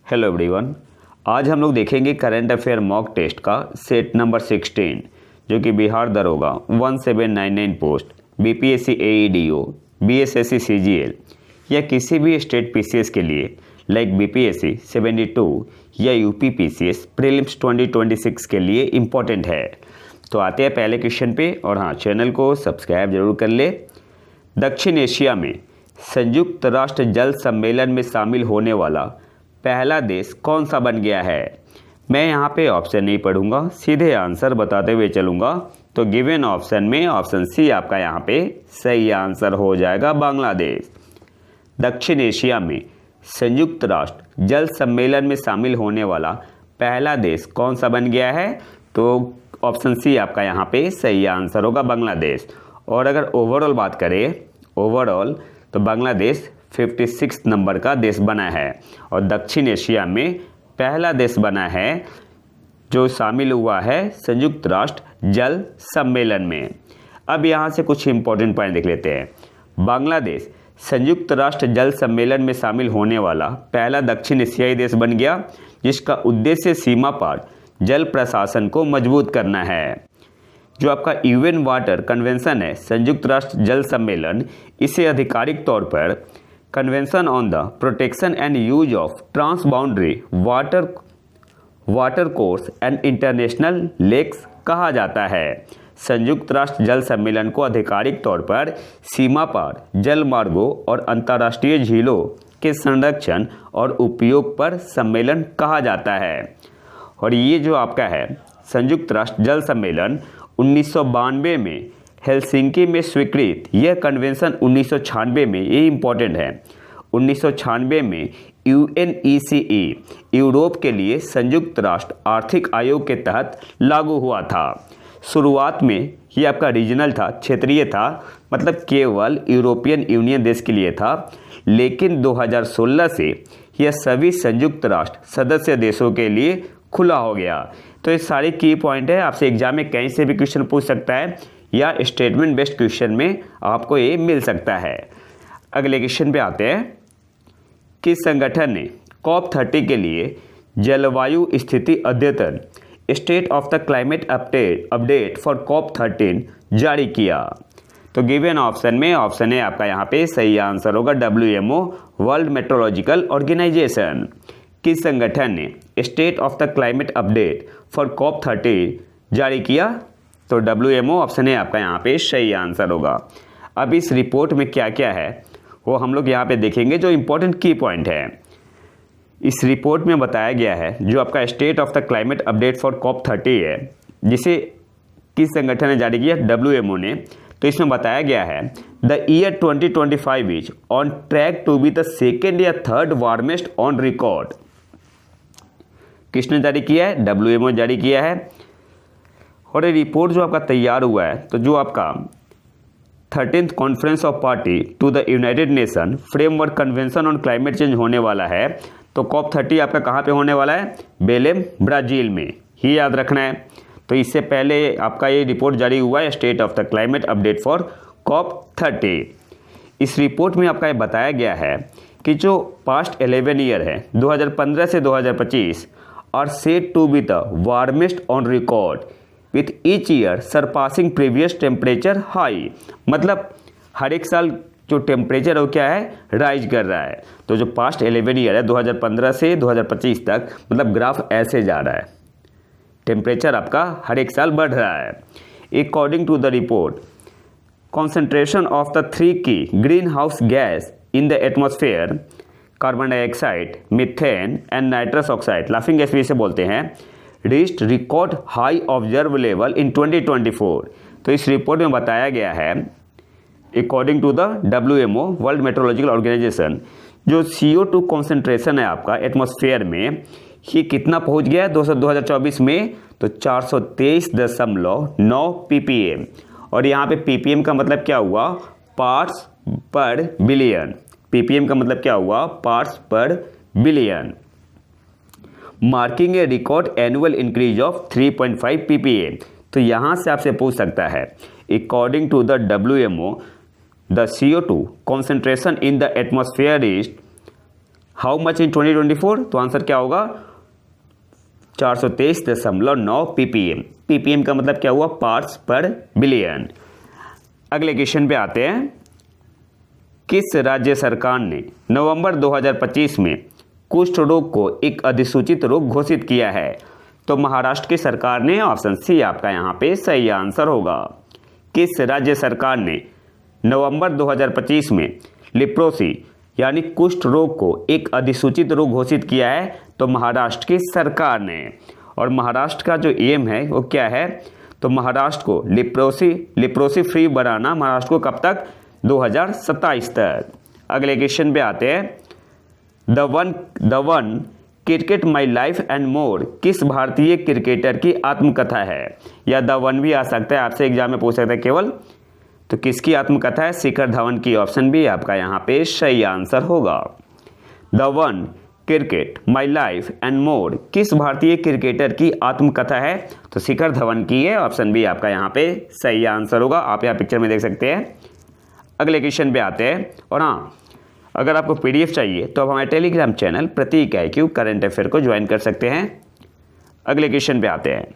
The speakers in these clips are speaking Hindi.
Hello everyone. आज हम लोग देखेंगे करंट अफेयर मॉक टेस्ट का सेट नंबर 16 जो कि बिहार दरोगा 1799 पोस्ट बीपीएससी एईडीओ बीएसएससी सीजीएल या किसी भी स्टेट पीसीएस के लिए लाइक बीपीएससी 72 या यूपी पीसीएस प्रीलिम्स 2026 के लिए इम्पोर्टेंट है। तो आते हैं पहले क्वेश्चन पे। और हाँ, चैनल को सब्सक्राइब जरूर कर ले। दक्षिण एशिया में संयुक्त राष्ट्र जल सम्मेलन में शामिल होने वाला पहला देश कौन सा बन गया है? मैं यहाँ पे ऑप्शन नहीं पढ़ूंगा, सीधे आंसर बताते हुए चलूंगा। तो गिवन ऑप्शन में ऑप्शन सी आपका यहाँ पे सही आंसर हो जाएगा, बांग्लादेश। दक्षिण एशिया में संयुक्त राष्ट्र जल सम्मेलन में शामिल होने वाला पहला देश कौन सा बन गया है? तो ऑप्शन सी आपका यहाँ पे सही आंसर होगा, बांग्लादेश। और अगर ओवरऑल बात करें तो बांग्लादेश 56 नंबर का देश बना है और दक्षिण एशिया में पहला देश बना है जो शामिल हुआ है संयुक्त राष्ट्र जल सम्मेलन में। अब यहाँ से कुछ इंपॉर्टेंट पॉइंट देख लेते हैं। बांग्लादेश संयुक्त राष्ट्र जल सम्मेलन में शामिल होने वाला पहला दक्षिण एशियाई देश बन गया जिसका उद्देश्य सीमा पार जल प्रशासन को मजबूत करना है। जो आपका यूएन वाटर कन्वेंशन है, संयुक्त राष्ट्र जल सम्मेलन, इसे आधिकारिक तौर पर convention on the protection and use of transboundary watercourse and international lakes कहा जाता है। संयुक्त राष्ट्र जल सम्मेलन को आधिकारिक तौर पर सीमा पार जल मार्गों और अंतर्राष्ट्रीय झीलों के संरक्षण और उपयोग पर सम्मेलन कहा जाता है। और ये जो आपका है संयुक्त राष्ट्र जल सम्मेलन 1992 में हेलसिंकी में स्वीकृत, यह कन्वेंशन 1996 में, ये इम्पॉर्टेंट है, 1996 में यूएनईसीई यूरोप के लिए संयुक्त राष्ट्र आर्थिक आयोग के तहत लागू हुआ था। शुरुआत में ये आपका रीजनल था, क्षेत्रीय था, मतलब केवल यूरोपियन यूनियन देश के लिए था। लेकिन 2016 से यह सभी संयुक्त राष्ट्र सदस्य देशों के लिए खुला हो गया। तो ये सारे की पॉइंट है, आपसे एग्जाम में कहीं से भी क्वेश्चन पूछ सकता है या स्टेटमेंट बेस्ड क्वेश्चन में आपको ये मिल सकता है। अगले क्वेश्चन पे आते हैं। किस संगठन ने COP30 के लिए जलवायु स्थिति अद्यतन state of the climate update for COP13 जारी किया? तो गिवन ऑप्शन में ऑप्शन है आपका यहाँ पे सही आंसर होगा, WMO वर्ल्ड मेट्रोलॉजिकल ऑर्गेनाइजेशन। किस संगठन ने state of the climate update for COP30 जारी किया? तो WMO ऑप्शन है आपका यहाँ पे सही आंसर होगा। अब इस रिपोर्ट में क्या क्या है वो हम लोग यहाँ पे देखेंगे, जो इम्पोर्टेंट की पॉइंट है। इस रिपोर्ट में बताया गया है जो आपका state of the climate update for COP30 है, जिसे किस संगठन ने जारी किया? WMO ने। तो इसमें बताया गया है the year 2025 is on track to be the second या थर्ड वार्मेस्ट ऑन रिकॉर्ड। किसने जारी किया है? WMO जारी किया है। और ये रिपोर्ट जो आपका तैयार हुआ है, तो जो आपका 13th conference of party to the United Nation framework convention on climate change होने वाला है। तो COP30 आपका कहाँ पे होने वाला है? बेलेम, ब्राज़ील में, ही याद रखना है। तो इससे पहले आपका ये रिपोर्ट जारी हुआ है state of the climate update for COP30। इस रिपोर्ट में आपका ये बताया गया है कि जो पास्ट 11 ईयर है 2015 से 2025 are said to be the warmest on record with each year surpassing previous temperature high. मतलब हर एक साल जो टेम्परेचर है क्या है? राइज कर रहा है। तो जो पास्ट 11 ईयर है 2015 से 2025 तक, मतलब ग्राफ ऐसे जा रहा है, टेम्परेचर आपका हर एक साल बढ़ रहा है। According to the report, concentration of the 3 की greenhouse gas in the atmosphere, carbon dioxide, methane and nitrous oxide, laughing gas भी इसे बोलते हैं, reached record high observe level in 2024। तो इस रिपोर्ट में बताया गया है according to the WMO world meteorological organization, जो CO2 कॉन्सेंट्रेशन है आपका एटमॉस्फेयर में, ये कितना पहुंच गया है 2024 में? तो 423.9 ppm। और यहाँ पे ppm का मतलब क्या हुआ? Parts per billion. ppm का मतलब क्या हुआ? Parts per billion. Marking a record annual increase of 3.5 ppm। तो यहाँ से आपसे पूछ सकता है according to the WMO the CO2 concentration in the atmosphere is how much in 2024, तो आंसर क्या होगा 423.9 ppm। ppm का मतलब क्या हुआ, पार्ट्स पर बिलियन। अगले क्वेश्चन पे आते हैं, किस राज्य सरकार ने नवंबर 2025 में कुष्ठ रोग को एक अधिसूचित रोग घोषित किया है, तो महाराष्ट्र की सरकार ने, ऑप्शन सी आपका यहाँ पे सही आंसर होगा। किस राज्य सरकार ने नवंबर 2025 में लिप्रोसी यानी कुष्ठ रोग को एक अधिसूचित रोग घोषित किया है, तो महाराष्ट्र की सरकार ने। और महाराष्ट्र का जो एम है वो क्या है, तो महाराष्ट्र को लिप्रोसी फ्री बनाना, महाराष्ट्र को कब तक, 2027 तक। अगले क्वेश्चन पे आते हैं, the one cricket my life and more किस भारतीय क्रिकेटर की आत्मकथा है, या द वन भी आ सकता है, आपसे एग्जाम में पूछ सकता है केवल, तो किसकी आत्मकथा है, शिखर धवन की। ऑप्शन बी आपका यहाँ पे सही आंसर होगा। The one cricket my life and more किस भारतीय क्रिकेटर की आत्मकथा है, तो शिखर धवन की है। ऑप्शन बी आपका यहाँ पे सही आंसर होगा, आप यहाँ पिक्चर में देख सकते हैं। अगले क्वेश्चन पे आते हैं, और हाँ, अगर आपको पीडीएफ चाहिए तो आप हमारे टेलीग्राम चैनल प्रतीक IQ करंट अफेयर को ज्वाइन कर सकते हैं। अगले क्वेश्चन पे आते हैं,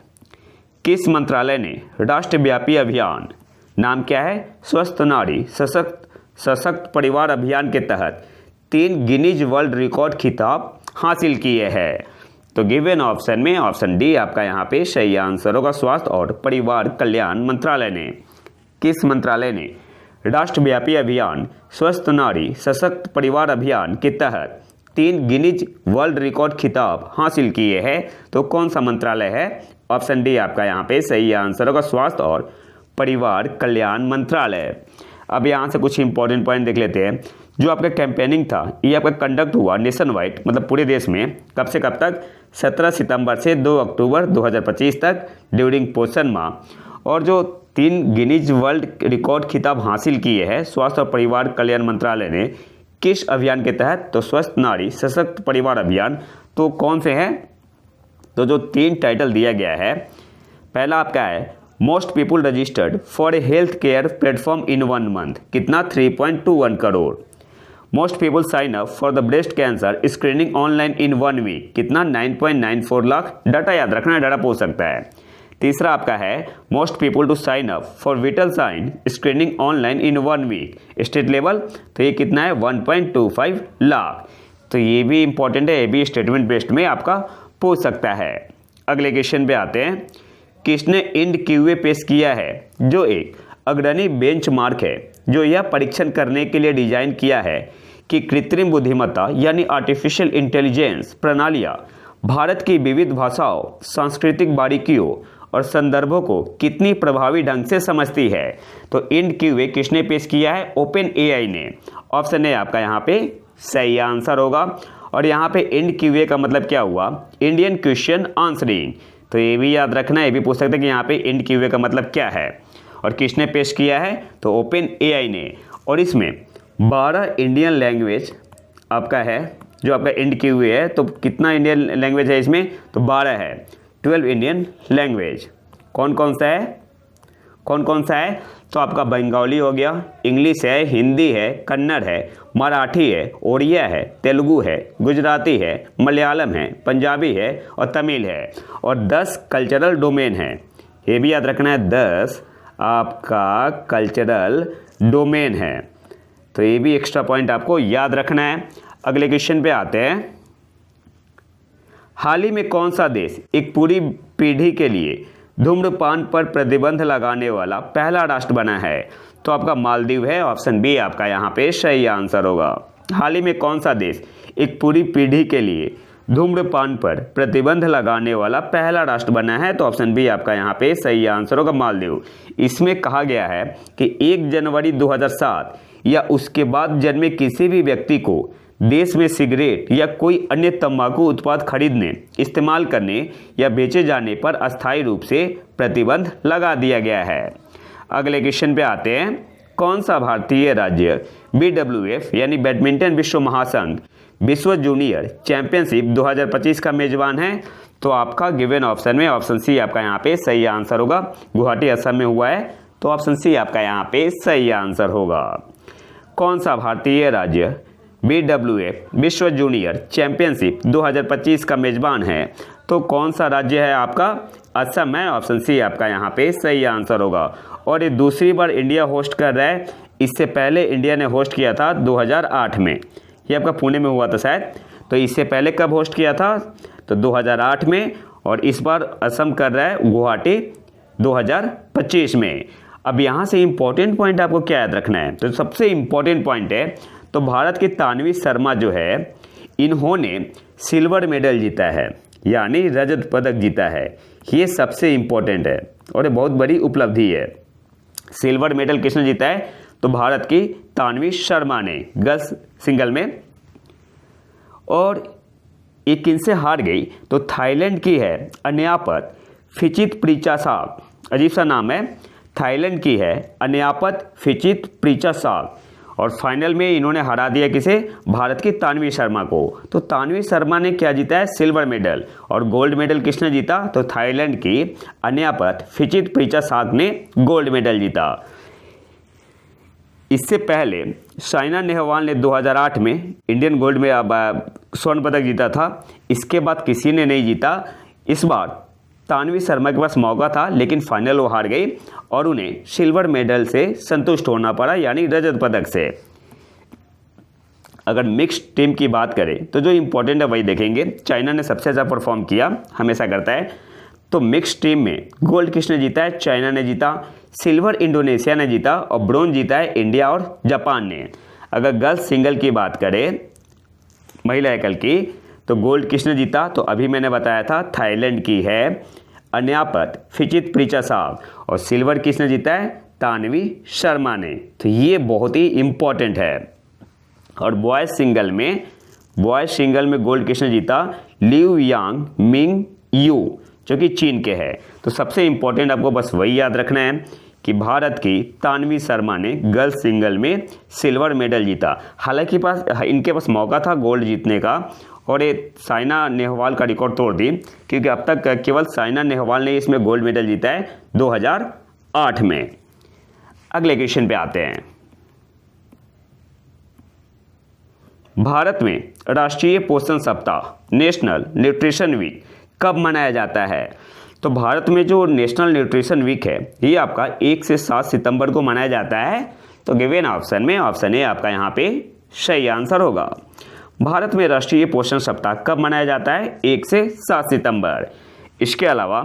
किस मंत्रालय ने राष्ट्रव्यापी अभियान, नाम क्या है, स्वस्थ नारी सशक्त परिवार अभियान के तहत 3 गिनीज वर्ल्ड रिकॉर्ड खिताब हासिल किए हैं, तो गिवन ऑप्शन में ऑप्शन डी आपका यहाँ पे सही आंसर होगा। स्वास्थ्य और परिवार कल्याण मंत्रालय ने, किस मंत्रालय ने राष्ट्रव्यापी अभियान स्वस्थ नारी सशक्त परिवार अभियान के तहत 3 गिनीज वर्ल्ड रिकॉर्ड खिताब हासिल किए हैं, तो कौन सा मंत्रालय है, ऑप्शन डी आपका यहाँ पे सही आंसर होगा, स्वास्थ्य और परिवार कल्याण मंत्रालय। अब यहाँ से कुछ इंपॉर्टेंट पॉइंट देख लेते हैं। जो आपका कैंपेनिंग था ये आपका कंडक्ट हुआ नेशन वाइड, मतलब पूरे देश में, कब से कब तक, 17 सितंबर से 2 अक्टूबर 2025 तक ड्यूरिंग पोषण माह। और जो 3 गिनीज वर्ल्ड रिकॉर्ड खिताब हासिल किए हैं स्वास्थ्य और परिवार कल्याण मंत्रालय ने, किस अभियान के तहत, तो स्वस्थ नारी सशक्त परिवार अभियान। तो कौन से हैं, तो जो 3 टाइटल दिया गया है, पहला आपका है most people registered for a health care platform in 1 month, कितना, 3.21 crore. Most people sign up for the breast cancer screening online in 1 week, कितना, 9.94 लाख। डाटा याद रखना है, डाटा पूछ सकता है। तीसरा आपका है most people to sign up for vital sign screening online in 1 week state level, तो ये कितना है, 1.25 लाख। तो ये भी इंपॉर्टेंट है, ये भी स्टेटमेंट बेस्ड में आपका पूछ सकता है। अगले क्वेश्चन पे आते हैं, किसने इंड क्यूए पेश किया है, जो एक अग्रणी बेंचमार्क है, जो यह परीक्षण करने के लिए डिजाइन किया है कि कृत्रिम बुद्धिमत्ता यानी आर्टिफिशियल इंटेलिजेंस प्रणालियां भारत की विविध भाषाओं, सांस्कृतिक बारीकियों और संदर्भों को कितनी प्रभावी ढंग से समझती है। तो इंड क्यूए किसने पेश किया है, ओपन AI ने। ऑप्शन ए आपका यहाँ पे सही आंसर होगा। और यहाँ पे इंड क्यूए का मतलब क्या हुआ, इंडियन क्वेश्चन आंसरिंग, तो ये भी याद रखना है, ये भी पूछ सकते हैं कि यहाँ पे इंड क्यूए का मतलब क्या है और किसने पेश किया है, तो ओपन AI ने। और इसमें 12 इंडियन लैंग्वेज आपका है, जो आपका इंड क्यूए है, तो कितना इंडियन लैंग्वेज है इसमें, तो 12 है, 12 इंडियन लैंग्वेज। कौन कौन सा है, तो आपका बंगाली हो गया, इंग्लिश है, हिंदी है, कन्नड़ है, मराठी है, ओडिया है, तेलुगु है, गुजराती है, मलयालम है, पंजाबी है और तमिल है। और 10 कल्चरल डोमेन है, ये भी याद रखना है, 10 आपका कल्चरल डोमेन है, तो ये भी एक्स्ट्रा पॉइंट आपको याद रखना है। अगले क्वेश्चन पे आते हैं, हाल ही में कौन सा देश एक पूरी पीढ़ी के लिए धूम्रपान पर प्रतिबंध लगाने वाला पहला राष्ट्र बना है, तो आपका मालदीव है। ऑप्शन बी आपका यहाँ पे सही आंसर होगा। हाल ही में कौन सा देश एक पूरी पीढ़ी के लिए धूम्रपान पर प्रतिबंध लगाने वाला पहला राष्ट्र बना है, तो ऑप्शन बी आपका यहाँ पे सही आंसर होगा, मालदीव। इसमें कहा गया है कि 1 जनवरी 2007 या उसके बाद जन्मे किसी भी व्यक्ति को देश में सिगरेट या कोई अन्य तंबाकू उत्पाद खरीदने, इस्तेमाल करने या बेचे जाने पर अस्थायी रूप से प्रतिबंध लगा दिया गया है। अगले क्वेश्चन पे आते हैं, कौन सा भारतीय राज्य BWF यानी बैडमिंटन विश्व महासंघ विश्व जूनियर चैंपियनशिप 2025 का मेजबान है, तो आपका गिवन ऑप्शन में ऑप्शन सी आपका यहाँ पे सही आंसर होगा। गुवाहाटी असम में हुआ है, तो ऑप्शन सी आपका यहाँ पे सही आंसर होगा। कौन सा भारतीय राज्य BWF विश्व जूनियर चैंपियनशिप 2025 का मेजबान है? तो कौन सा राज्य है आपका? असम है। ऑप्शन सी आपका यहाँ पे सही आंसर होगा। और ये दूसरी बार इंडिया होस्ट कर रहा है। इससे पहले इंडिया ने होस्ट किया था 2008 में, ये आपका पुणे में हुआ था शायद। तो इससे पहले कब होस्ट किया था? तो 2008 में। और इस बार असम कर रहा है गुवाहाटी 2025 में। अब यहाँ से इम्पोर्टेंट पॉइंट आपको क्या याद रखना है? तो सबसे इम्पोर्टेंट पॉइंट है, तो भारत की तानवी शर्मा जो है, इन्होंने सिल्वर मेडल जीता है, यानी रजत पदक जीता है। ये सबसे इम्पोर्टेंट है और ये बहुत बड़ी उपलब्धि है। सिल्वर मेडल किसने जीता है? तो भारत की तानवी शर्मा ने गर्ल्स सिंगल में। और ये किनसे हार गई? तो थाईलैंड की है अन्यापत फिचितप्रिचासाक, अजीब सा नाम है। थाईलैंड की है अन्यापत फिचितप्रिचासाक। और फाइनल में इन्होंने हरा दिया किसे? भारत की तानवी शर्मा को। तो तानवी शर्मा ने क्या जीता है? Silver medal. और गोल्ड मेडल किसने जीता? तो थाईलैंड की अन्यापत फिचितप्रिचासाक ने गोल्ड मेडल जीता। इससे पहले साइना नेहवाल ने 2008 में इंडियन गोल्ड में स्वर्ण पदक जीता था। इसके बाद किसी ने नहीं जीता। इस बार तानवी शर्मा के पास मौका था, लेकिन फाइनल वो हार गई और उन्हें सिल्वर मेडल से संतुष्ट होना पड़ा, यानी रजत पदक से। अगर मिक्स्ड टीम की बात करें तो जो इंपॉर्टेंट है वही देखेंगे। चाइना ने सबसे ज़्यादा परफॉर्म किया, हमेशा करता है। तो मिक्स्ड टीम में गोल्ड किसने जीता है? चाइना ने जीता। सिल्वर इंडोनेशिया ने जीता और ब्रोंज जीता है इंडिया और जापान ने। अगर गर्ल्स सिंगल की बात करें, महिला एकल की, तो गोल्ड किसने जीता? तो अभी मैंने बताया था थाईलैंड की है अन्यापत फिचितप्रिचासाक। और सिल्वर किसने जीता है? तानवी शर्मा ने। तो ये बहुत ही इंपॉर्टेंट है। और बॉयज़ सिंगल में गोल्ड किसने जीता? लिu यांग मिंग यू, जो कि चीन के हैं। तो सबसे इंपॉर्टेंट आपको बस वही याद रखना है कि भारत की तानवी शर्मा ने गर्ल्स सिंगल में सिल्वर मेडल जीता। हालांकि इनके पास मौका था गोल्ड जीतने का, और ये साइना नेहवाल का रिकॉर्ड तोड़ दी, क्योंकि अब तक केवल साइना नेहवाल ने इसमें गोल्ड मेडल जीता है 2008 में। अगले क्वेश्चन पे आते हैं। भारत में राष्ट्रीय पोषण सप्ताह नेशनल न्यूट्रिशन वीक कब मनाया जाता है? तो भारत में जो नेशनल न्यूट्रिशन वीक है, ये आपका 1 से 7 सितंबर को मनाया जाता है। तो गिवन ऑप्शन में ऑप्शन ए आपका यहाँ पे सही आंसर होगा। भारत में राष्ट्रीय पोषण सप्ताह कब मनाया जाता है? 1 से 7 सितंबर। इसके अलावा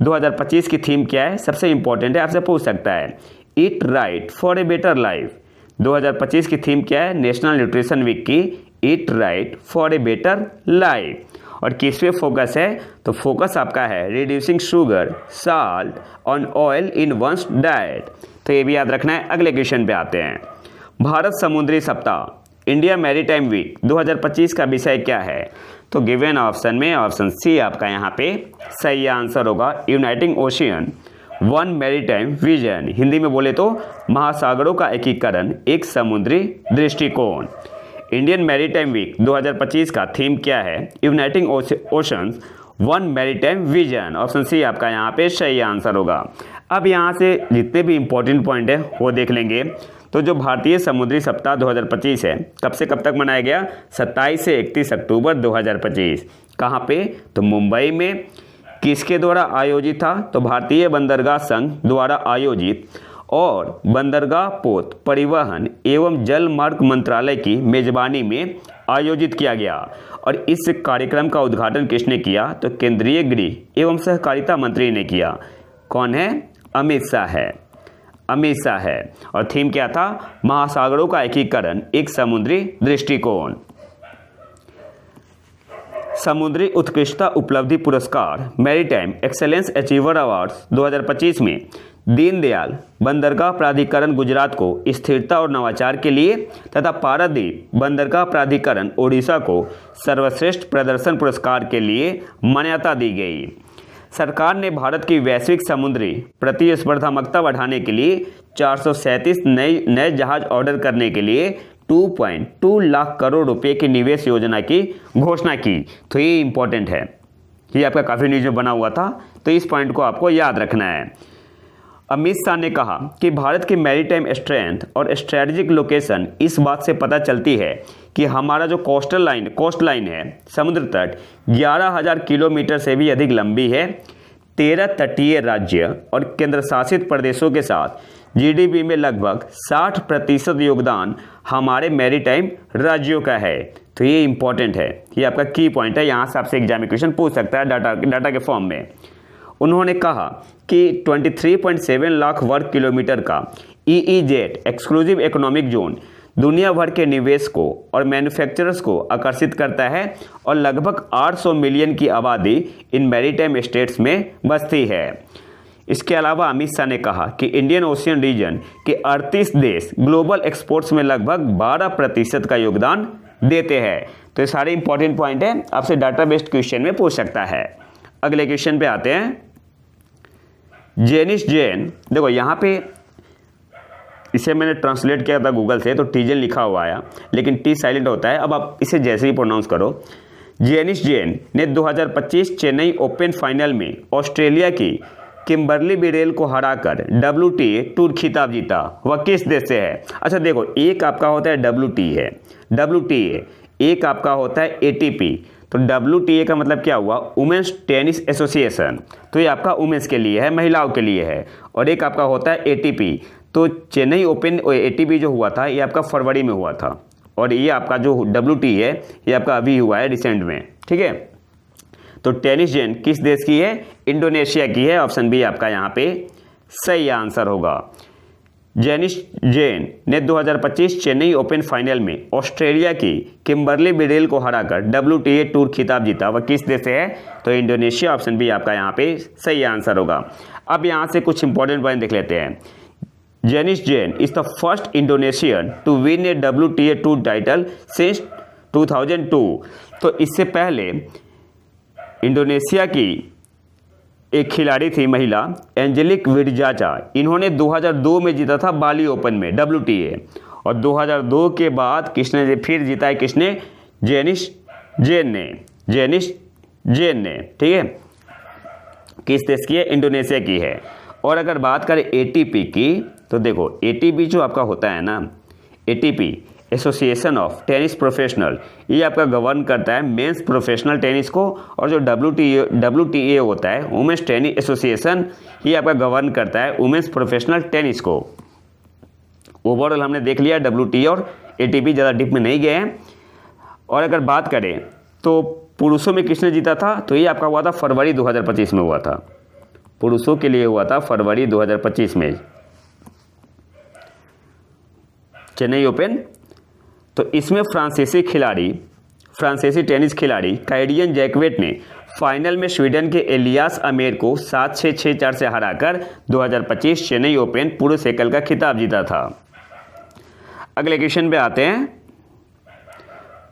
2025 की थीम क्या है? सबसे इंपॉर्टेंट है, आपसे पूछ सकता है। Eat right for a better life. 2025 की थीम क्या है नेशनल न्यूट्रिशन वीक की? Eat right for a better life. और किस पे फोकस है? तो फोकस आपका है reducing sugar salt on oil in one's diet. तो ये भी याद रखना है। अगले क्वेश्चन पे आते हैं। भारत समुद्री सप्ताह इंडिया मैरीटाइम वीक 2025 का विषय क्या है? तो गिवन ऑप्शन में ऑप्शन सी आपका यहाँ पे सही आंसर होगा। Uniting ocean one maritime vision. Hindi में बोले तो महासागरों का एकीकरण, एक समुद्री दृष्टिकोण। इंडियन मैरीटाइम वीक 2025 का थीम क्या है? Uniting oceans one maritime vision. Option C आपका यहाँ पे सही आंसर होगा। अब यहाँ से जितने भी इंपॉर्टेंट पॉइंट है वो देख लेंगे। तो जो भारतीय समुद्री सप्ताह 2025 है, कब से कब तक मनाया गया? 27 से 31 अक्टूबर 2025। कहाँ पे? तो मुंबई में। किसके द्वारा आयोजित था? तो भारतीय बंदरगाह संघ द्वारा आयोजित और बंदरगाह पोत परिवहन एवं जल मार्ग मंत्रालय की मेजबानी में आयोजित किया गया। और इस कार्यक्रम का उद्घाटन किसने किया? तो केंद्रीय गृह एवं सहकारिता मंत्री ने किया। कौन है? अमित शाह है। और थीम क्या था? महासागरों का एकीकरण, एक समुद्री दृष्टिकोण। समुद्री उत्कृष्टता उपलब्धि पुरस्कार मैरीटाइम एक्सेलेंस अचीवर अवार्ड्स 2025 में दीनदयाल बंदरगाह प्राधिकरण गुजरात को स्थिरता और नवाचार के लिए तथा पारादीप बंदरगाह प्राधिकरण ओडिशा को सर्वश्रेष्ठ प्रदर्शन पुरस्कार के लिए मान्यता दी गई। सरकार ने भारत की वैश्विक समुद्री प्रतिस्पर्धात्मकता बढ़ाने के लिए 437 नए जहाज ऑर्डर करने के लिए 2.2 लाख करोड़ रुपए की निवेश योजना की घोषणा की। तो ये इंपॉर्टेंट है, ये आपका काफ़ी न्यूज में बना हुआ था, तो इस पॉइंट को आपको याद रखना है। अमित शाह ने कहा कि भारत की मैरीटाइम स्ट्रेंथ और स्ट्रेटेजिक लोकेशन इस बात से पता चलती है कि हमारा जो कोस्ट लाइन है, समुद्र तट 11,000 किलोमीटर से भी अधिक लंबी है। 13 तटीय राज्य और केंद्र शासित प्रदेशों के साथ जीडीपी में लगभग 60% योगदान हमारे मैरीटाइम राज्यों का है। तो ये इंपॉर्टेंट है, ये आपका की पॉइंट है, यहाँ से आपसे एग्जामिनेशन पूछ सकता है डाटा के फॉर्म में। उन्होंने कहा कि 23.7 लाख वर्ग किलोमीटर का EEZ एक्सक्लूसिव इकोनॉमिक जोन दुनिया भर के निवेशकों और मैन्युफैक्चरर्स को आकर्षित करता है और लगभग 800 मिलियन की आबादी इन मैरीटाइम स्टेट्स में बसती है। इसके अलावा अमित शाह ने कहा कि इंडियन ओशियन रीजन के 38 देश ग्लोबल एक्सपोर्ट्स में लगभग 12% का योगदान देते हैं। तो ये सारे इंपॉर्टेंट पॉइंट है, आपसे डाटा बेस्ड क्वेश्चन में पूछ सकता है। अगले क्वेश्चन पे आते हैं। जेनिस जेन, देखो यहाँ पे इसे मैंने ट्रांसलेट किया था गूगल से, तो टीजन लिखा हुआ आया, लेकिन टी साइलेंट होता है। अब आप इसे जैसे ही प्रोनाउंस करो। जेनिस जेन ने 2025 चेन्नई ओपन फाइनल में ऑस्ट्रेलिया की किम्बरली बिरेल को हराकर WTA टूर खिताब जीता। वह किस देश से है? अच्छा देखो, एक आपका होता है WTA, एक आपका होता है ATP। तो WTA का मतलब क्या हुआ? वुमेन्स टेनिस एसोसिएशन, तो ये आपका वुमेन्स के लिए है, महिलाओं के लिए है। और एक आपका होता है ATP, तो चेन्नई ओपन ATP जो हुआ था ये आपका फरवरी में हुआ था, और ये आपका जो WTA है ये आपका अभी हुआ है रिसेंट में, ठीक है। तो टेनिस जेन किस देश की है? इंडोनेशिया की है। ऑप्शन बी आपका यहाँ पे सही आंसर होगा। जेनिस जेन ने 2025 चेन्नई ओपन फाइनल में ऑस्ट्रेलिया की किम्बरली बिरेल को हराकर WTA टूर खिताब जीता। वह किस देश से है? तो इंडोनेशिया। ऑप्शन बी आपका यहाँ पे सही आंसर होगा। अब यहाँ से कुछ इंपॉर्टेंट पॉइंट देख लेते हैं। Janice Tjen is the first Indonesian to win a WTA tour title since 2002। तो इससे पहले इंडोनेशिया की एक खिलाड़ी थी महिला, एंजेलिक विडजाचा, इन्होंने 2002 में जीता था बाली ओपन में WTA, और 2002 के बाद किसने फिर जीता है? किसने? जेनिस जेन ने, ठीक है। किस देश की है? इंडोनेशिया की है। और अगर बात करें ATP की, तो देखो ATP जो आपका होता है ना, ATP association of tennis professional, ये आपका गवर्न करता है मेंस प्रोफेशनल टेनिस को, और जो WTA होता है वुमेन्स टेनिस एसोसिएशन, ये आपका गवर्न करता है वुमेन्स प्रोफेशनल टेनिस को। ओवरऑल हमने देख लिया WTA और ATP, ज़्यादा डिप में नहीं गए हैं। और अगर बात करें तो पुरुषों में किसने जीता था? तो ये आपका हुआ था फरवरी 2025 में हुआ था, पुरुषों के लिए हुआ था फरवरी 2025 में चेन्नई ओपन। तो इसमें फ्रांसीसी टेनिस खिलाड़ी काइडियन जैकवेट ने फाइनल में स्वीडन के एलियास अमेर को 7-6, 6-4 से हराकर 2025 चेन्नई ओपन पुरुष एकल का खिताब जीता था। अगले क्वेश्चन पे आते हैं।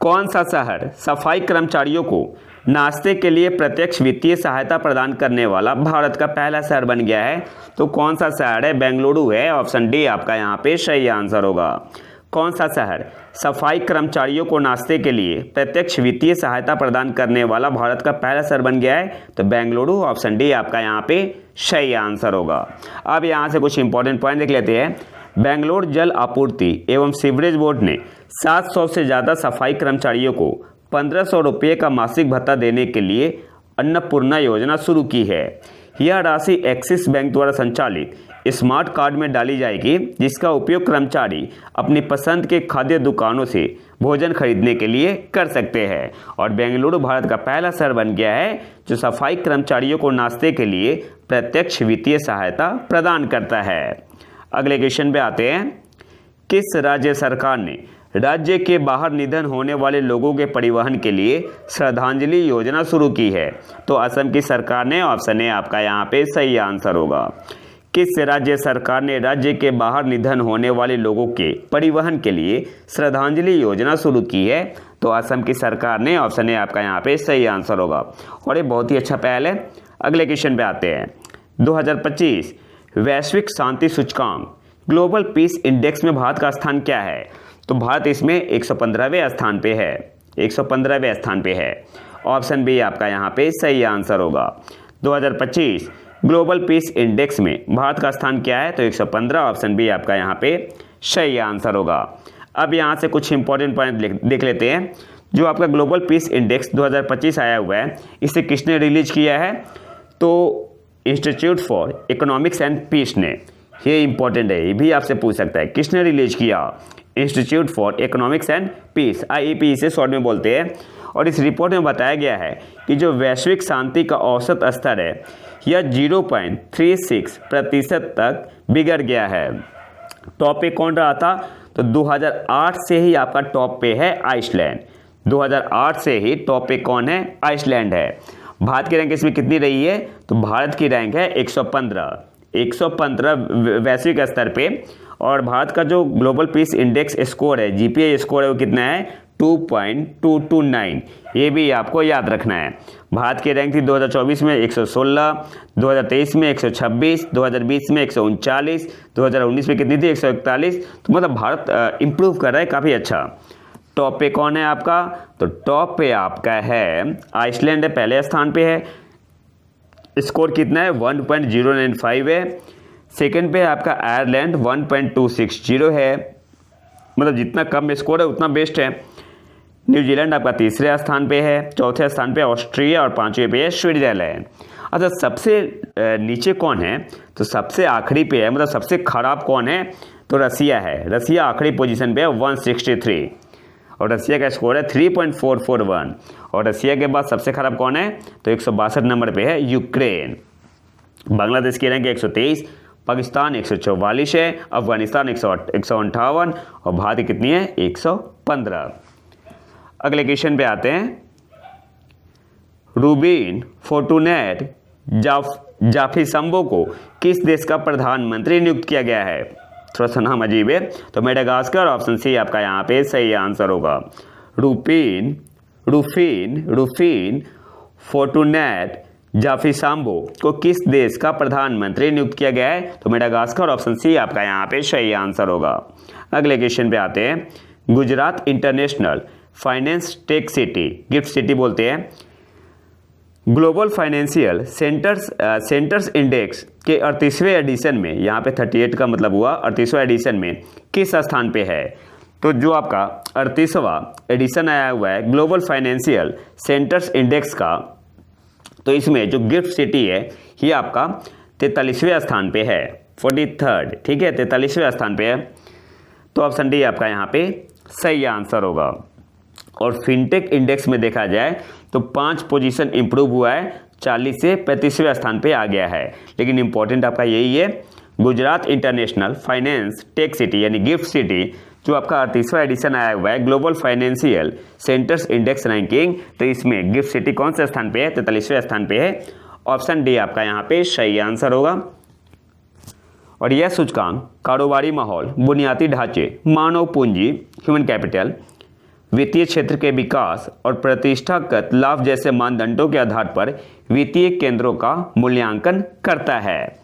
कौन सा शहर सफाई कर्मचारियों को नाश्ते के लिए प्रत्यक्ष वित्तीय सहायता प्रदान करने वाला भारत का पहला शहर बन गया है? तो कौन सा शहर है? बेंगलुरु है। ऑप्शन डी आपका यहाँ पे सही आंसर होगा। कौन सा शहर सफाई कर्मचारियों को नाश्ते के लिए प्रत्यक्ष वित्तीय सहायता प्रदान करने वाला भारत का पहला शहर बन गया है? तो बेंगलुरु। ऑप्शन डी आपका यहाँ पे सही आंसर होगा। अब यहाँ से कुछ इंपॉर्टेंट पॉइंट देख लेते हैं। बेंगलोर जल आपूर्ति एवं सीवरेज बोर्ड ने 700 से ज़्यादा सफाई कर्मचारियों को 1500 रुपये का मासिक भत्ता देने के लिए अन्नपूर्णा योजना शुरू की है। यह राशि एक्सिस बैंक द्वारा संचालित स्मार्ट कार्ड में डाली जाएगी, जिसका उपयोग कर्मचारी अपनी पसंद के खाद्य दुकानों से भोजन खरीदने के लिए कर सकते हैं। और बेंगलुरु भारत का पहला शहर बन गया है जो सफाई कर्मचारियों को नाश्ते के लिए प्रत्यक्ष वित्तीय सहायता प्रदान करता है। अगले क्वेश्चन पे आते हैं। किस राज्य सरकार ने राज्य के बाहर निधन होने वाले लोगों के परिवहन के लिए श्रद्धांजलि योजना शुरू की है? तो असम की सरकार ने। ऑप्शन ए आपका यहाँ पे सही आंसर होगा। किस राज्य सरकार ने राज्य के बाहर निधन होने वाले लोगों के परिवहन के लिए श्रद्धांजलि योजना शुरू की है? तो असम की सरकार ने। ऑप्शन ए आपका यहाँ पे सही आंसर होगा। और ये बहुत ही अच्छा पहल है। अगले क्वेश्चन पे आते हैं। 2025 वैश्विक शांति सूचकांक ग्लोबल पीस इंडेक्स में भारत का स्थान क्या है? तो भारत इसमें 115वें स्थान पे है। 115वें स्थान पे है। ऑप्शन बी आपका यहाँ पे सही आंसर होगा। 2025 ग्लोबल पीस इंडेक्स में भारत का स्थान क्या है? तो 115। ऑप्शन बी आपका यहाँ पे सही आंसर होगा। अब यहाँ से कुछ इंपॉर्टेंट पॉइंट देख लेते हैं। जो आपका ग्लोबल पीस इंडेक्स 2025 आया हुआ है, इसे किसने रिलीज किया है? तो Institute for Economics and Peace ने। ये इंपॉर्टेंट है, ये भी आपसे पूछ सकता है, किसने रिलीज किया? Institute for Economics and Peace, IEP इसे शॉर्ट में बोलते हैं। और इस रिपोर्ट में बताया गया है कि जो वैश्विक शांति का औसत स्तर है यह 0.36% तक बिगड़ गया है। टॉप पे कौन रहा था? तो 2008 से ही आपका टॉप पे है आइसलैंड। 2008 से ही टॉप पे कौन है? आइसलैंड है। भारत की रैंक इसमें कितनी रही है? तो भारत की रैंक है 115 वैश्विक स्तर पे। और भारत का जो ग्लोबल पीस इंडेक्स स्कोर है, GPI स्कोर है, वो कितना है? 2.229। ये भी आपको याद रखना है। भारत की रैंक थी 2024 में 116, 2023 में 126, 2020 में 139, 2019 में कितनी थी? 141। तो मतलब भारत इंप्रूव कर रहा है काफ़ी अच्छा। टॉप पे कौन है आपका? तो टॉप पे आपका है आइसलैंड है, पहले स्थान पे है। स्कोर कितना है? 1.095 है। सेकंड पे आपका आयरलैंड 1.260 है। मतलब जितना कम स्कोर है उतना बेस्ट है। न्यूजीलैंड आपका तीसरे स्थान पे है, चौथे स्थान पे ऑस्ट्रिया और पांचवें पे है स्विट्जरलैंड। अच्छा, सबसे नीचे कौन है? तो सबसे आखिरी पे है, मतलब सबसे खराब कौन है? तो रसिया है। रसिया आखिरी पोजीशन पे है 163 और रसिया का स्कोर है 3.441। और रसिया के बाद सबसे खराब कौन है? तो 162 नंबर पे है यूक्रेन। बांग्लादेश की रैंक 123, पाकिस्तान 144 है, अफगानिस्तान 158 और भारत कितनी है? 115। अगले क्वेश्चन पे आते हैं। रूबिन फोर्टुनेट जाफिसंबो को किस देश का प्रधानमंत्री नियुक्त किया गया है? थोड़ा सा नाम अजीब है। तो मेडागास्कर, ऑप्शन सी आपका यहाँ पे सही आंसर होगा। रूफिन फोर्टुनेट जाफिसंबो को किस देश का प्रधानमंत्री नियुक्त किया गया है? तो मेडागास्कर, ऑप्शन सी आपका यहाँ पे सही आंसर होगा। अगले क्वेश्चन पे आते हैं। Gujarat international finance tech city, gift city बोलते हैं, ग्लोबल फाइनेंशियल सेंटर्स इंडेक्स के 38वें एडिशन में, यहाँ पे 38 का मतलब हुआ 38वां एडिशन में किस स्थान पे है? तो जो आपका 38वां एडिशन आया हुआ है ग्लोबल फाइनेंशियल सेंटर्स इंडेक्स का, तो इसमें जो गिफ्ट सिटी है ये आपका 43वें स्थान पे है, 43rd, ठीक है, 43वें स्थान पे है। तो ऑप्शन डी आपका यहाँ पे सही आंसर होगा। और फिनटेक इंडेक्स में देखा जाए तो 5 पोजीशन इंप्रूव हुआ है, 40 से 35वें स्थान पे आ गया है। लेकिन इंपॉर्टेंट आपका यही है, Gujarat international finance tech city यानी गिफ्ट सिटी, जो आपका 38वां एडिशन आया हुआ है global financial centres index ranking, तो इसमें गिफ्ट सिटी कौन से स्थान पे है? 43वें स्थान पे है। ऑप्शन डी आपका यहाँ पे सही आंसर होगा। और यह सूचकांक कारोबारी माहौल, बुनियादी ढांचे, मानव पूंजी, ह्यूमन कैपिटल, वित्तीय क्षेत्र के विकास और प्रतिष्ठागत लाभ जैसे मानदंडों के आधार पर वित्तीय केंद्रों का मूल्यांकन करता है।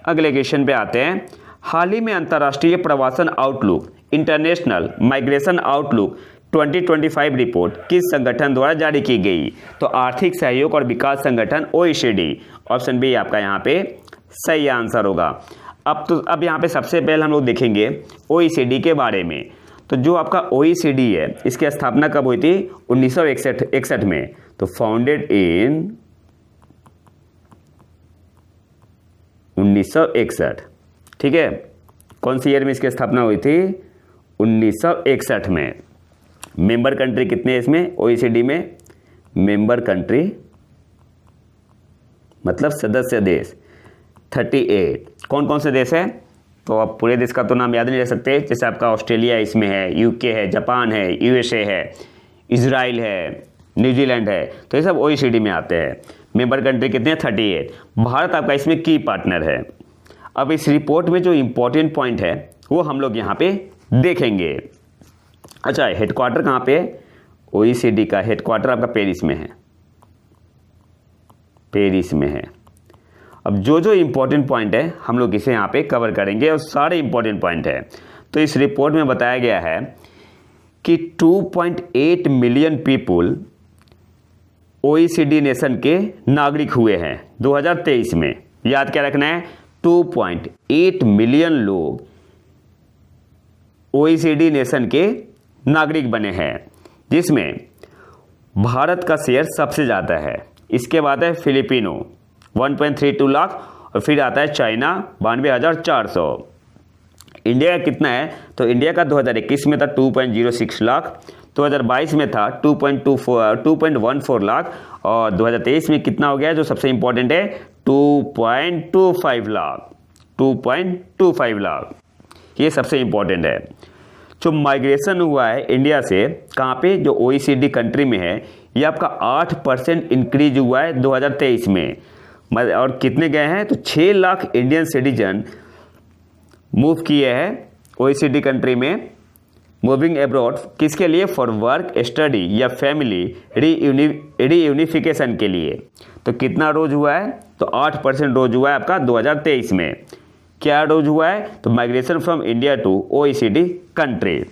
अगले क्वेश्चन पे आते हैं। हाल ही में अंतर्राष्ट्रीय प्रवासन outlook, international migration outlook 2025 report किस संगठन द्वारा जारी की गई? तो आर्थिक सहयोग और विकास संगठन, OECD। ऑप्शन बी आपका यहाँ पे सही आंसर होगा। अब यहाँ पे सबसे पहले हम लोग देखेंगे OECD के बारे में। तो जो आपका OECD है इसकी स्थापना कब हुई थी? 1961 में। तो फाउंडेड इन 1961, ठीक है। कौन सी ईयर में इसकी स्थापना हुई थी? 1961 में। मेंबर कंट्री कितने हैं इसमें OECD में? मेंबर कंट्री मतलब सदस्य देश 38। कौन कौन से देश हैं? तो आप पूरे देश का तो नाम याद नहीं रख सकते, जैसे आपका ऑस्ट्रेलिया इसमें है, UK है, जापान है, USA है, इजराइल है, न्यूजीलैंड है, तो ये सब OECD में आते हैं। मेंबर कंट्री कितने हैं? 38। भारत आपका इसमें की पार्टनर है। अब इस रिपोर्ट में जो इम्पोर्टेंट पॉइंट है वो हम लोग यहाँ पे देखेंगे। अच्छा, हेडक्वार्टर कहाँ पे है? OECD का हेडक्वार्टर आपका पेरिस में है, पेरिस में है। अब जो इम्पोर्टेंट पॉइंट है हम लोग इसे यहाँ पे कवर करेंगे और सारे इम्पोर्टेंट पॉइंट है। तो इस रिपोर्ट में बताया गया है कि 2.8 मिलियन पीपुल OECD नेशन के नागरिक हुए हैं 2023 में। याद क्या रखना है? 2.8 मिलियन लोग OECD नेशन के नागरिक बने हैं, जिसमें भारत का शेयर सबसे ज़्यादा है। इसके बाद है फिलिपिनो 1.32 लाख, और फिर आता है चाइना 92,400। इंडिया का कितना है, तो इंडिया का 2021 में था 2.06 लाख, 2022 में था 2.14 लाख, और 2023 में कितना हो गया, जो सबसे इंपॉर्टेंट है 2.25 लाख, 2.25 लाख, ये सबसे इंपॉर्टेंट है। जो माइग्रेशन हुआ है इंडिया से कहाँ पे, जो OECD कंट्री में है, ये आपका 8% इंक्रीज हुआ है 2023 में। और कितने गए हैं, तो 6 लाख इंडियन सिटीजन मूव किए हैं OECD कंट्री में, मूविंग एब्रॉड, किसके लिए, फॉर वर्क, स्टडी या फैमिली रीयूनिफिकेशन के लिए। तो कितना रोज हुआ है, तो 8% रोज हुआ है आपका 2023 में। क्या रोज हुआ है, तो migration from India to OECD country.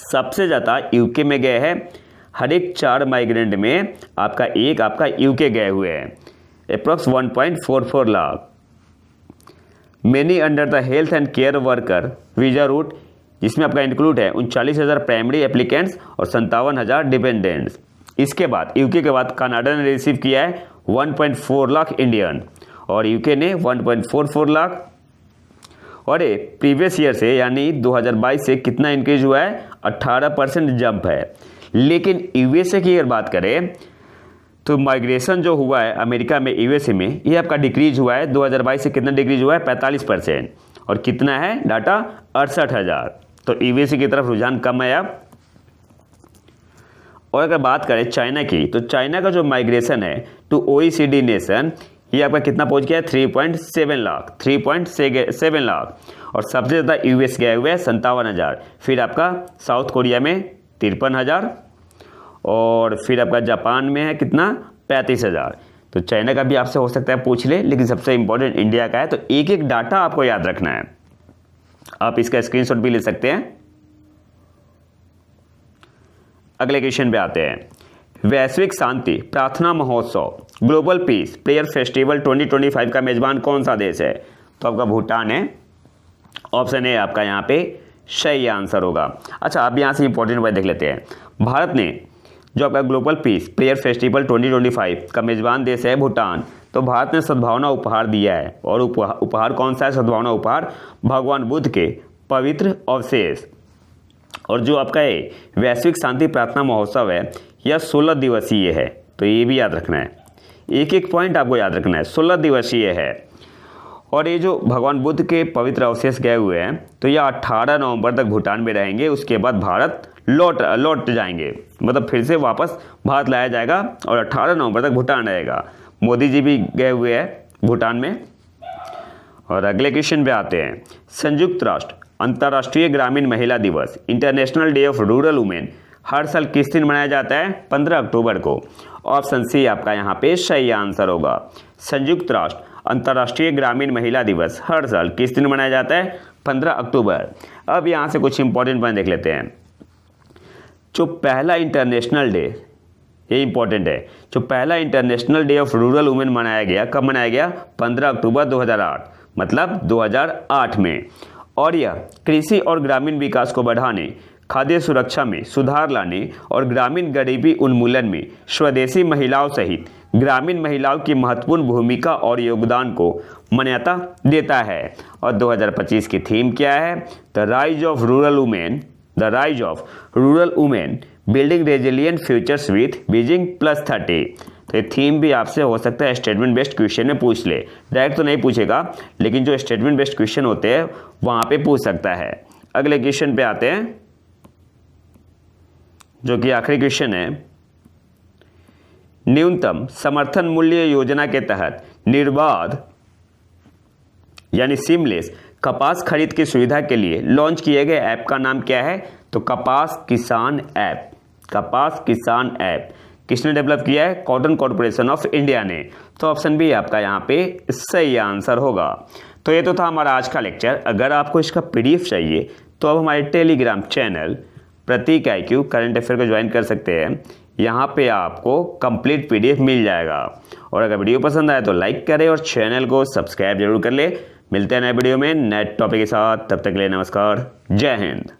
सबसे ज़्यादा यूके में गए हैं, हर एक 4 माइग्रेंट में आपका यूके गए हुए हैं, अप्रॉक्स 1.44 लाख। Many under the health and care worker visa route, जिसमें आपका इंक्लूड है 39,000 प्राइमरी एप्लीकेंट्स और 57,000 डिपेंडेंट्स। इसके बाद यूके के बाद कनाडा ने रिसीव किया है 1.4 लाख इंडियन, और यूके ने 1.44 लाख। और ये प्रीवियस ईयर से यानी 2022 से कितना इंक्रीज हुआ है, 18% जंप है। लेकिन यूएसए की अगर बात करें तो माइग्रेशन जो हुआ है अमेरिका में, यूएसए में, ये आपका डिक्रीज हुआ है 2022 से। कितना डिक्रीज हुआ है, 45%। और कितना है डाटा, 68,000। तो यूएसए की तरफ रुझान कम है अब। और अगर बात करें चाइना की, तो चाइना का जो माइग्रेशन है टू OECD नेशन, ये आपका कितना पहुंच गया है, 3.7 लाख, 3.7 लाख। और सबसे ज़्यादा यूएस गए हुए हैं 57,000। फिर आपका साउथ कोरिया में 53,000, और फिर आपका जापान में है कितना, 35,000। तो चाइना का भी आपसे हो सकता है पूछ ले, लेकिन सबसे इंपॉर्टेंट इंडिया का है। तो एक एक डाटा आपको याद रखना है, आप इसका स्क्रीनशॉट भी ले सकते हैं। अगले क्वेश्चन पे आते हैं। वैश्विक शांति प्रार्थना महोत्सव ग्लोबल पीस प्रेयर फेस्टिवल 2025 का मेजबान कौन सा देश है, तो आपका भूटान है। ऑप्शन ए आपका यहाँ पे सही आंसर होगा। अच्छा, अब यहाँ से इंपॉर्टेंट बात देख लेते हैं। भारत ने जो आपका ग्लोबल पीस प्रेयर फेस्टिवल 2025 का मेजबान देश है भूटान, तो भारत ने सद्भावना उपहार दिया है। और उपहार कौन सा है, सद्भावना उपहार, भगवान बुद्ध के पवित्र अवशेष। और जो आपका ये वैश्विक शांति प्रार्थना महोत्सव है, यह 16 दिवसीय है, तो ये भी याद रखना है। एक एक पॉइंट आपको याद रखना है, 16 दिवसीय है। और ये जो भगवान बुद्ध के पवित्र अवशेष गए हुए हैं, तो यह 18 नवंबर तक भूटान में रहेंगे। उसके बाद भारत लौट जाएंगे, मतलब फिर से वापस भारत लाया जाएगा, और 18 नवंबर तक भूटान रहेगा। मोदी जी भी गए हुए हैं भूटान में। और अगले क्वेश्चन पे आते हैं। संयुक्त राष्ट्र अंतर्राष्ट्रीय ग्रामीण महिला दिवस international day of rural women हर साल किस दिन मनाया जाता है, 15 अक्टूबर को। ऑप्शन सी आपका यहाँ पे सही आंसर होगा। संयुक्त राष्ट्र अंतर्राष्ट्रीय ग्रामीण महिला दिवस हर साल किस दिन मनाया जाता है, 15 अक्टूबर। अब यहाँ से कुछ इंपॉर्टेंट पॉइंट देख लेते हैं। जो पहला इंटरनेशनल डे, ये इंपॉर्टेंट है, जो पहला international day of rural women मनाया गया, कब मनाया गया, 15 अक्टूबर 2008, मतलब 2008 में। और यह कृषि और ग्रामीण विकास को बढ़ाने, खाद्य सुरक्षा में सुधार लाने और ग्रामीण गरीबी उन्मूलन में स्वदेशी महिलाओं सहित ग्रामीण महिलाओं की महत्वपूर्ण भूमिका और योगदान को मान्यता देता है। और 2025 की थीम क्या है, the rise of rural women, the rise of rural women building resilient futures with Beijing +30। तो ये थीम भी आपसे हो सकता है स्टेटमेंट बेस्ड क्वेश्चन में पूछ ले, डायरेक्ट तो नहीं पूछेगा, लेकिन जो स्टेटमेंट बेस्ड क्वेश्चन होते हैं वहाँ पे पूछ सकता है। अगले क्वेश्चन पे आते हैं, जो कि आखिरी क्वेश्चन है। न्यूनतम समर्थन मूल्य योजना के तहत निर्बाध यानी सीमलेस कपास खरीद की सुविधा के लिए लॉन्च किए गए ऐप का नाम क्या है, तो कपास किसान ऐप। कपास किसान ऐप किसने डेवलप किया है, कॉटन कॉर्पोरेशन ऑफ इंडिया ने। तो ऑप्शन बी आपका यहाँ पे सही आंसर होगा। तो ये तो था हमारा आज का लेक्चर। अगर आपको इसका PDF चाहिए तो अब हमारे टेलीग्राम चैनल प्रतीक IQ करंट अफेयर को ज्वाइन कर सकते हैं। यहाँ पे आपको कंप्लीट PDF मिल जाएगा। और अगर वीडियो पसंद आए तो लाइक करें और चैनल को सब्सक्राइब जरूर कर ले, मिलते हैं नए वीडियो में नए टॉपिक के साथ, तब तक के लिए नमस्कार, जय हिंद।